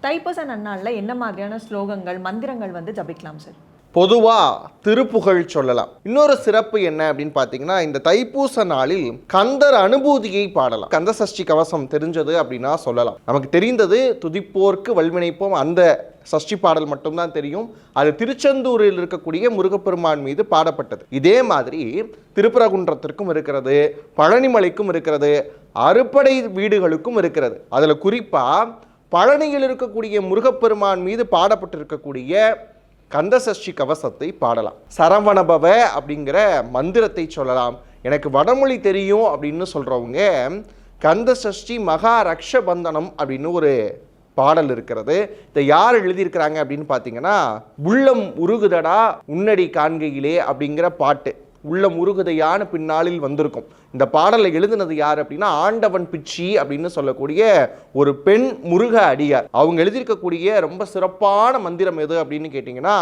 தைப்பூச நன்னாள்ல என்ன மாதிரியான ஸ்லோகங்கள் மந்திரங்கள் ஜபிக்கலாம் சார்? பொதுவா திருப்புகழ் சொல்லலாம். இன்னொரு சிறப்பு என்ன அப்படின்னு பார்த்தீங்கன்னா, இந்த தைப்பூச நாளில் கந்தர் அனுபூதியை பாடலாம். கந்த சஷ்டி கவசம் தெரிஞ்சது அப்படின்னா சொல்லலாம். நமக்கு தெரிந்தது துதிப்போர்க்கு வல்வினைப்போம் அந்த சஷ்டி பாடல் மட்டும்தான் தெரியும். அது திருச்செந்தூரில் இருக்கக்கூடிய முருகப்பெருமான் மீது பாடப்பட்டது. இதே மாதிரி திருப்பரங்குன்றத்திற்கும் இருக்கிறது, பழனிமலைக்கும் இருக்கிறது, அறுபடை வீடுகளுக்கும் இருக்கிறது. அதில் குறிப்பாக பழனியில் இருக்கக்கூடிய முருகப்பெருமான் மீது பாடப்பட்டிருக்கக்கூடிய கந்த சஷ்டி கவசத்தை பாடலாம். சரவணபவ அப்படிங்கிற மந்திரத்தை சொல்லலாம். எனக்கு வடமொழி தெரியும் அப்படின்னு சொல்கிறவங்க கந்த சஷ்டி மகா ரக்ஷபந்தனம் அப்படின்னு ஒரு பாடல் இருக்கிறது. இதை யார் எழுதியிருக்கிறாங்க அப்படின்னு பார்த்தீங்கன்னா, உள்ளம் உருகுதடா உன்னடி காண்கையிலே அப்படிங்கிற பாட்டு உள்ளம் உருகுதையான பின்னாளில் வந்திருக்கும். இந்த பாடலை எழுதினது யார் அப்படின்னா, ஆண்டவன் பிச்சி அப்படின்னு சொல்லக்கூடிய ஒரு பெண் முருக அடியார். அவங்க எழுதியிருக்கக்கூடிய ரொம்ப சிறப்பான மந்திரம் எது அப்படின்னு கேட்டிங்கன்னா,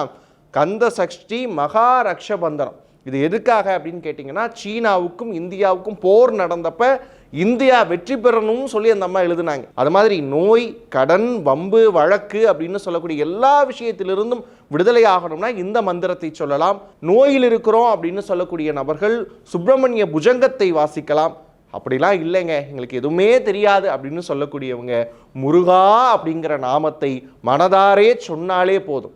கந்த சஷ்டி மகா ரக்ஷபந்தனம். இது எதுக்காக அப்படின்னு கேட்டிங்கன்னா, சீனாவுக்கும் இந்தியாவுக்கும் போர் நடந்தப்ப இந்தியா வெற்றி பெறணும்னு சொல்லி அந்த அம்மா எழுதினாங்க. அது மாதிரி நோய், கடன், வம்பு, வழக்கு அப்படின்னு சொல்லக்கூடிய எல்லா விஷயத்திலிருந்தும் விடுதலை ஆகணும்னா இந்த மந்திரத்தை சொல்லலாம். நோயில் இருக்கிறோம் அப்படின்னு சொல்லக்கூடிய நபர்கள் சுப்பிரமணிய புஜங்கத்தை வாசிக்கலாம். அப்படிலாம் இல்லைங்க, எங்களுக்கு எதுவுமே தெரியாது அப்படின்னு சொல்லக்கூடியவங்க முருகா அப்படிங்கிற நாமத்தை மனதாரே சொன்னாலே போதும்.